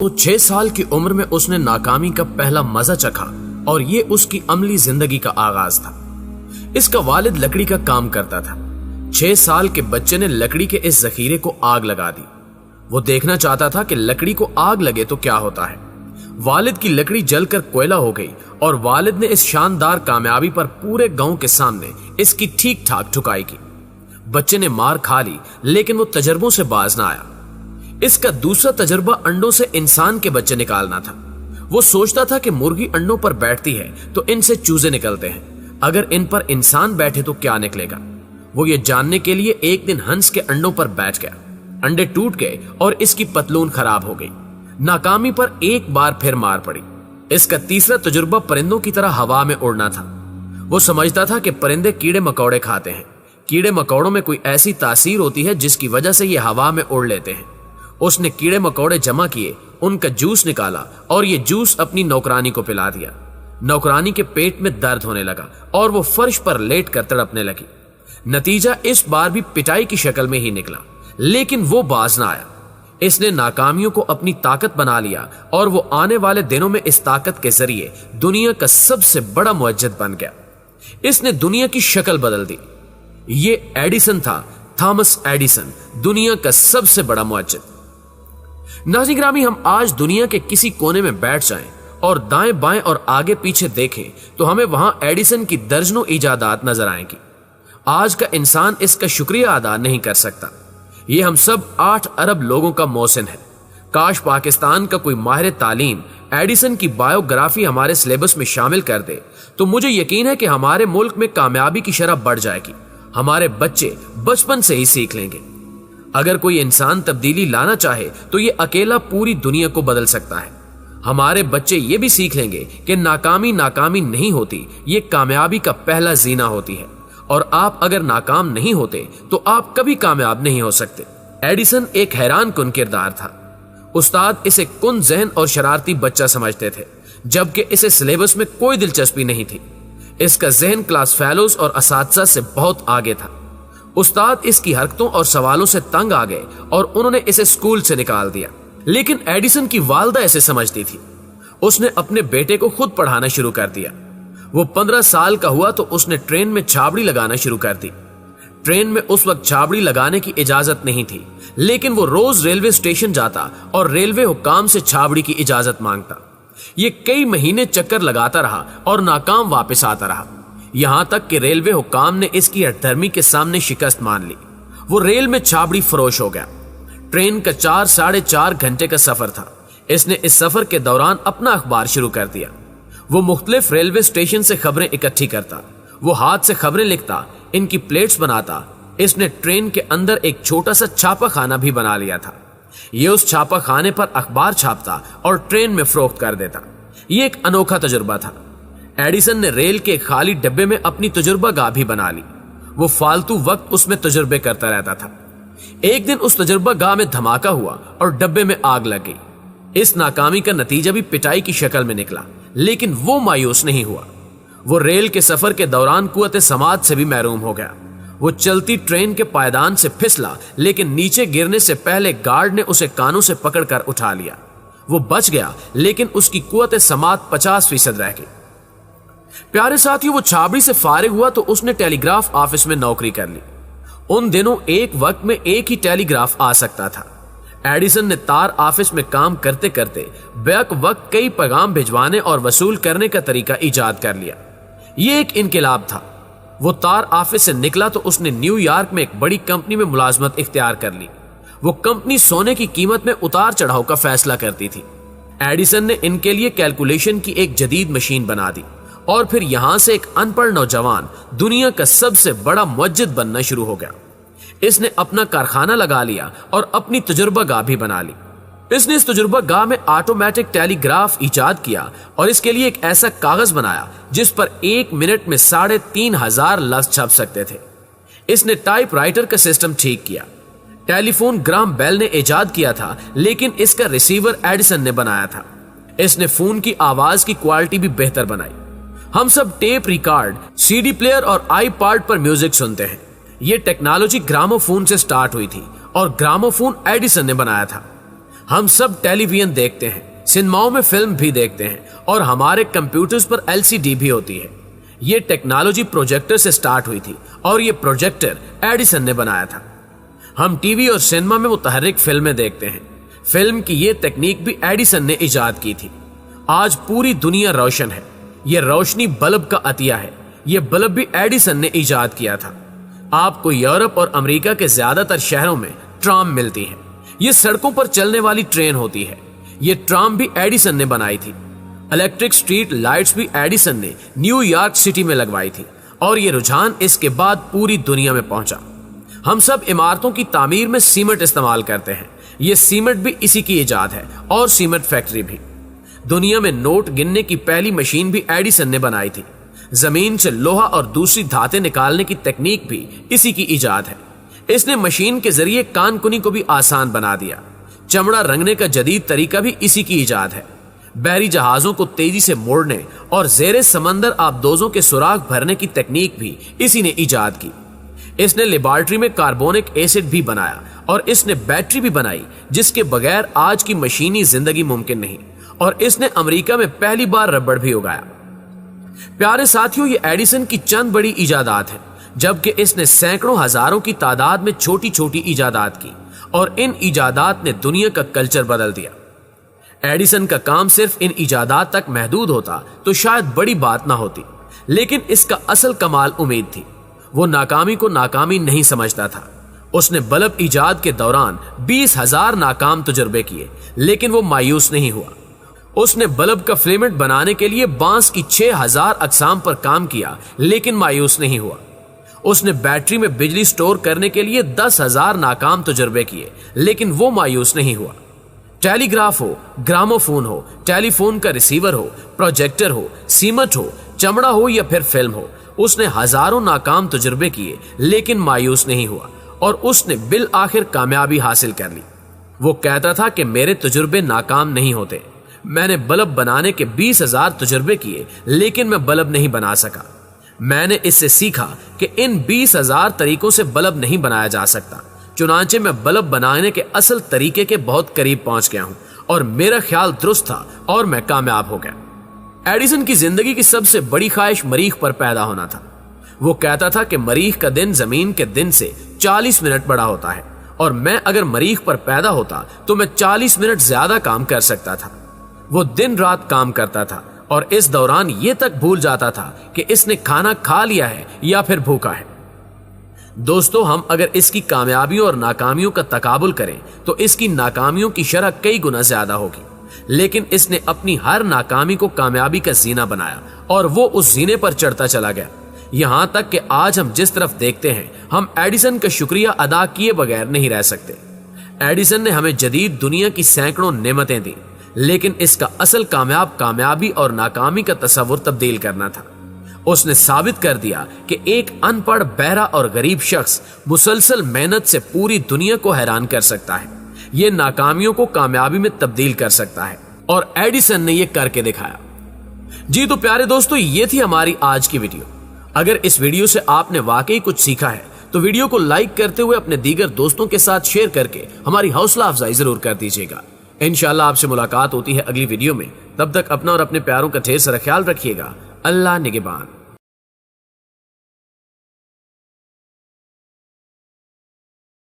تو 6 سال کی عمر میں اس نے ناکامی کا پہلا مزہ چکھا اور یہ اس کی عملی زندگی کا آغاز تھا۔ اس کا والد لکڑی کا کام کرتا تھا۔ 6 سال کے بچے نے لکڑی کے اس ذخیرے کو آگ لگا دی۔ وہ دیکھنا چاہتا تھا کہ لکڑی کو آگ لگے تو کیا ہوتا ہے۔ والد کی لکڑی جل کر کوئلہ ہو گئی اور والد نے اس شاندار کامیابی پر پورے گاؤں کے سامنے اس کی ٹھیک ٹھاک ٹھکائی کی۔ بچے نے مار کھا لی لیکن وہ تجربوں سے باز نہ آیا۔ اس کا دوسرا تجربہ انڈوں سے انسان کے بچے نکالنا تھا۔ وہ سوچتا تھا کہ مرغی انڈوں پر بیٹھتی ہے تو ان سے چوزے نکلتے ہیں، اگر ان پر انسان بیٹھے تو کیا نکلے گا۔ وہ یہ جاننے کے لیے ایک دن ہنس کے انڈوں پر بیٹھ گیا۔ انڈے ٹوٹ گئے اور اس کی پتلون خراب ہو گئی۔ ناکامی پر ایک بار پھر مار پڑی۔ اس کا تیسرا تجربہ پرندوں کی طرح ہوا میں اڑنا تھا۔ وہ سمجھتا تھا کہ پرندے کیڑے مکوڑے کھاتے ہیں، کیڑے مکوڑوں میں کوئی ایسی تاثیر ہوتی ہے جس کی وجہ سے یہ ہوا میں اڑ لیتے ہیں۔ اس نے کیڑے مکوڑے جمع کیے، ان کا جوس نکالا اور یہ جوس اپنی نوکرانی کو پلا دیا۔ نوکرانی کے پیٹ میں درد ہونے لگا اور وہ فرش پر لیٹ کر تڑپنے لگی۔ نتیجہ اس بار بھی پٹائی کی شکل میں ہی نکلا، لیکن وہ باز نہ آیا۔ اس نے ناکامیوں کو اپنی طاقت بنا لیا اور وہ آنے والے دنوں میں اس طاقت کے ذریعے دنیا کا سب سے بڑا موجد بن گیا۔ اس نے دنیا کی شکل بدل دی۔ یہ ایڈیسن تھا، تھامس ایڈیسن، دنیا کا سب سے بڑا موجد۔ ناظرین گرامی، ہم آج دنیا کے کسی کونے میں بیٹھ جائیں اور دائیں بائیں اور آگے پیچھے دیکھیں تو ہمیں وہاں ایڈیسن کی درجنوں ایجادات نظر آئیں گی۔ آج کا انسان اس کا شکریہ ادا نہیں کر سکتا۔ یہ ہم سب 8 ارب لوگوں کا محسن ہے۔ کاش پاکستان کا کوئی ماہر تعلیم ایڈیسن کی بایوگرافی ہمارے سلیبس میں شامل کر دے تو مجھے یقین ہے کہ ہمارے ملک میں کامیابی کی شرح بڑھ جائے گی۔ ہمارے بچے بچپن سے ہی سیکھ لیں گے۔ اگر کوئی انسان تبدیلی لانا چاہے تو یہ اکیلا پوری دنیا کو بدل سکتا ہے۔ ہمارے بچے یہ بھی سیکھ لیں گے کہ ناکامی نہیں ہوتی، یہ کامیابی کا پہلا زینہ ہوتی ہے، اور آپ اگر ناکام نہیں ہوتے تو آپ کبھی کامیاب نہیں ہو سکتے۔ ایڈیسن ایک حیران کن کردار تھا۔ استاد اسے کن ذہن اور شرارتی بچہ سمجھتے تھے، جبکہ اسے سلیبس میں کوئی دلچسپی نہیں تھی۔ اس کا ذہن کلاس فیلوز اور اساتذہ سے بہت آگے تھا۔ استاد اس کی حرکتوں اور سوالوں سے تنگ آ گئے اور انہوں نے اسے اسکول سے نکال دیا۔ لیکن ایڈیسن کی والدہ اسے سمجھتی تھی۔ اس نے اپنے بیٹے کو خود پڑھانا شروع کر دیا۔ وہ 15 سال کا ہوا تو اس نے ٹرین میں چھابڑی لگانا شروع کر دی۔ ٹرین میں اس وقت چھابڑی لگانے کی اجازت نہیں تھی، لیکن وہ روز ریلوے اسٹیشن جاتا اور ریلوے حکام سے چھابڑی کی اجازت مانگتا۔ یہ کئی مہینے چکر لگاتا رہا اور ناکام واپس آتا رہا، یہاں تک کہ ریلوے حکام نے اس کی ہٹ دھرمی کے سامنے شکست مان لی۔ وہ ریل میں چھابڑی فروش ہو گیا۔ ٹرین کا 4-4.5 گھنٹے کا سفر تھا۔ اس نے اس سفر کے دوران اپنا اخبار شروع کر دیا۔ وہ مختلف ریلوے اسٹیشن سے خبریں اکٹھی کرتا، وہ ہاتھ سے خبریں لکھتا، ان کی پلیٹس بناتا۔ اس نے ٹرین کے اندر ایک چھوٹا سا چھاپا خانہ بھی بنا لیا تھا۔ یہ اس چھاپا خانے پر اخبار چھاپتا اور ٹرین میں فروخت کر دیتا۔ یہ ایک انوکھا تجربہ تھا۔ ایڈیسن نے ریل کے خالی ڈبے میں اپنی تجربہ گاہ بھی بنا لی۔ وہ فالتو وقت اس میں تجربے کرتا رہتا تھا۔ ایک دن اس تجربہ گاہ میں دھماکہ ہوا اور ڈبے میں آگ لگ گئی۔ اس ناکامی کا نتیجہ بھی پٹائی کی شکل میں نکلا، لیکن وہ مایوس نہیں ہوا۔ وہ ریل کے سفر کے دوران قوت سماعت سے بھی محروم ہو گیا۔ وہ چلتی ٹرین کے پائیدان سے پھسلا، لیکن نیچے گرنے سے پہلے گارڈ نے اسے کانوں سے پکڑ کر اٹھا لیا۔ وہ بچ گیا، لیکن اس کی قوت سماعت 50% رہ گئی۔ پیارے ساتھیو، وہ چھابڑی سے فارغ ہوا تو اس نے ٹیلی گراف آفس میں نوکری کر لی۔ ان دنوں ایک وقت میں ایک ہی ٹیلی گراف آ سکتا تھا۔ ایڈیسن نے تار آفس میں کام کرتے کرتے بیک وقت کئی پیغام بھجوانے اور وصول کرنے کا طریقہ ایجاد کر لیا۔ یہ ایک انقلاب تھا۔ وہ تار آفس سے نکلا تو اس نے نیو یارک میں ایک بڑی کمپنی میں ملازمت اختیار کر لی۔ وہ کمپنی سونے کی قیمت میں اتار چڑھاؤ کا فیصلہ کرتی تھی۔ ایڈیسن نے ان کے لیے کیلکولیشن کی ایک جدید مشین بنا دی، اور پھر یہاں سے ایک ان پڑھ نوجوان دنیا کا سب سے بڑا موجد بننا شروع ہو گیا۔ اس نے اپنا کارخانہ لگا لیا اور اپنی تجربہ گاہ بھی بنا لی۔ اس نے اس تجربہ گاہ میں آٹومیٹک ٹیلی گراف ایجاد کیا اور اس کے لیے ایک ایسا کاغذ بنایا جس پر 1 منٹ میں 3500 لفظ چھپ سکتے تھے۔ اس نے ٹائپ رائٹر کا سسٹم ٹھیک کیا۔ ٹیلی فون گرام بیل نے ایجاد کیا تھا، لیکن اس کا ریسیور ایڈیسن نے بنایا تھا۔ اس نے فون کی آواز کی کوالٹی بھی بہتر بنائی۔ ہم سب ٹیپ ریکارڈ، سی ڈی پلیئر اور آئی پاڈ پر میوزک سنتے ہیں۔ یہ ٹیکنالوجی گرامو فون سے سٹارٹ ہوئی تھی اور گرامو فون ایڈیسن نے بنایا تھا۔ ہم سب ٹیلی ویژن دیکھتے ہیں، سنیماؤں میں فلم بھی دیکھتے ہیں اور ہمارے کمپیوٹرز پر LCD بھی ہوتی ہے۔ یہ ٹیکنالوجی پروجیکٹر سے سٹارٹ ہوئی تھی اور یہ پروجیکٹر ایڈیسن نے بنایا تھا۔ ہم ٹی وی اور سینما میں متحرک فلمیں دیکھتے ہیں۔ فلم کی یہ تکنیک بھی ایڈیسن نے ایجاد کی تھی۔ آج پوری دنیا روشن ہے۔ یہ روشنی بلب کا عطیہ ہے۔ یہ بلب بھی ایڈیسن نے ایجاد کیا تھا۔ آپ کو یورپ اور امریکہ کے زیادہ تر شہروں میں ٹرام ملتی ہے۔ یہ سڑکوں پر چلنے والی ٹرین ہوتی ہے۔ یہ ٹرام بھی ایڈیسن نے بنائی تھی۔ الیکٹرک سٹریٹ لائٹس بھی ایڈیسن نے نیو یارک سٹی میں لگوائی تھی اور یہ رجحان اس کے بعد پوری دنیا میں پہنچا۔ ہم سب عمارتوں کی تعمیر میں سیمنٹ استعمال کرتے ہیں۔ یہ سیمنٹ بھی اسی کی ایجاد ہے اور سیمنٹ فیکٹری بھی۔ دنیا میں نوٹ گننے کی پہلی مشین بھی ایڈیسن نے بنائی تھی۔ زمین سے لوہا اور دوسری دھاتیں نکالنے کی تکنیک بھی اسی کی ایجاد ہے۔ اس نے مشین کے ذریعے کان کنی کو بھی آسان بنا دیا۔ چمڑا رنگنے کا جدید طریقہ بھی اسی کی ایجاد ہے۔ بحری جہازوں کو تیزی سے موڑنے اور زیر سمندر آبدوزوں کے سوراخ بھرنے کی تکنیک بھی اسی نے ایجاد کی۔ اس نے لیبارٹری میں کاربونک ایسڈ بھی بنایا اور اس نے بیٹری بھی بنائی جس کے بغیر آج کی مشینی زندگی ممکن نہیں، اور اس نے امریکہ میں پہلی بار ربڑ بھی اگایا۔ پیارے ساتھیوں، یہ ایڈیسن کی چند بڑی ایجادات ہیں، جبکہ اس نے سینکڑوں ہزاروں کی تعداد میں چھوٹی چھوٹی ایجادات کی، اور ان ایجادات نے دنیا کا کلچر بدل دیا۔ ایڈیسن کا کام صرف ان ایجادات تک محدود ہوتا تو شاید بڑی بات نہ ہوتی، لیکن اس کا اصل کمال امید تھی۔ وہ ناکامی کو ناکامی نہیں سمجھتا تھا۔ اس نے بلب ایجاد کے دوران 20,000 ناکام تجربے کیے، لیکن وہ مایوس نہیں ہوا۔ اس نے بلب کا فلیمنٹ بنانے کے لیے بانس کی 6,000 اقسام پر کام کیا، لیکن مایوس نہیں ہوا۔ اس نے بیٹری میں بجلی سٹور کرنے کے لیے 10,000 ناکام تجربے کیے، لیکن وہ مایوس نہیں ہوا۔ ٹیلی گراف ہو، گراموفون ہو، ٹیلی فون کا ریسیور ہو، پروجیکٹر ہو، سیمنٹ ہو، چمڑا ہو یا پھر فلم ہو، اس نے ہزاروں ناکام تجربے کیے لیکن مایوس نہیں ہوا، اور اس نے بالآخر کامیابی حاصل کر لی۔ وہ کہتا تھا کہ میرے تجربے ناکام نہیں ہوتے۔ میں نے بلب بنانے کے 20,000 تجربے کیے لیکن میں بلب نہیں بنا سکا۔ میں نے اس سے سیکھا کہ ان 20,000 طریقوں سے بلب نہیں بنایا جا سکتا، چنانچہ میں بلب بنانے کے اصل طریقے کے بہت قریب پہنچ گیا ہوں، اور میرا خیال درست تھا اور میں کامیاب ہو گیا۔ ایڈیسن کی زندگی کی سب سے بڑی خواہش مریخ پر پیدا ہونا تھا۔ وہ کہتا تھا کہ مریخ کا دن زمین کے دن سے 40 منٹ بڑا ہوتا ہے، اور میں اگر مریخ پر پیدا ہوتا تو میں 40 منٹ زیادہ کام کر سکتا تھا۔ وہ دن رات کام کرتا تھا اور اس دوران یہ تک بھول جاتا تھا کہ اس نے کھانا کھا لیا ہے یا پھر بھوکا ہے۔ دوستو، ہم اگر اس کی کامیابیوں اور ناکامیوں کا تقابل کریں تو اس کی ناکامیوں کی شرح کئی گنا زیادہ ہوگی، لیکن اس نے اپنی ہر ناکامی کو کامیابی کا زینہ بنایا اور وہ اس زینے پر چڑھتا چلا گیا، یہاں تک کہ آج ہم جس طرف دیکھتے ہیں ہم ایڈیسن کا شکریہ ادا کیے بغیر نہیں رہ سکتے۔ ایڈیسن نے ہمیں جدید دنیا کی سینکڑوں نعمتیں دی، لیکن اس کا اصل کامیابی اور ناکامی کا تصور تبدیل کرنا تھا۔ اس نے ثابت کر دیا کہ ایک ان پڑھ، بہرا اور غریب شخص مسلسل محنت سے پوری دنیا کو حیران کر سکتا ہے۔ یہ ناکامیوں کو کامیابی میں تبدیل کر سکتا ہے، اور ایڈیسن نے یہ کر کے دکھایا۔ جی تو پیارے دوستو، یہ تھی ہماری آج کی ویڈیو۔ اگر اس ویڈیو سے آپ نے واقعی کچھ سیکھا ہے تو ویڈیو کو لائک کرتے ہوئے اپنے دیگر دوستوں کے ساتھ شیئر کر کے ہماری حوصلہ افزائی ضرور کر دیجیے گا۔ انشاءاللہ آپ سے ملاقات ہوتی ہے اگلی ویڈیو میں۔ تب تک اپنا اور اپنے پیاروں کا ڈھیر سارا خیال رکھیے گا۔ اللہ نگہبان۔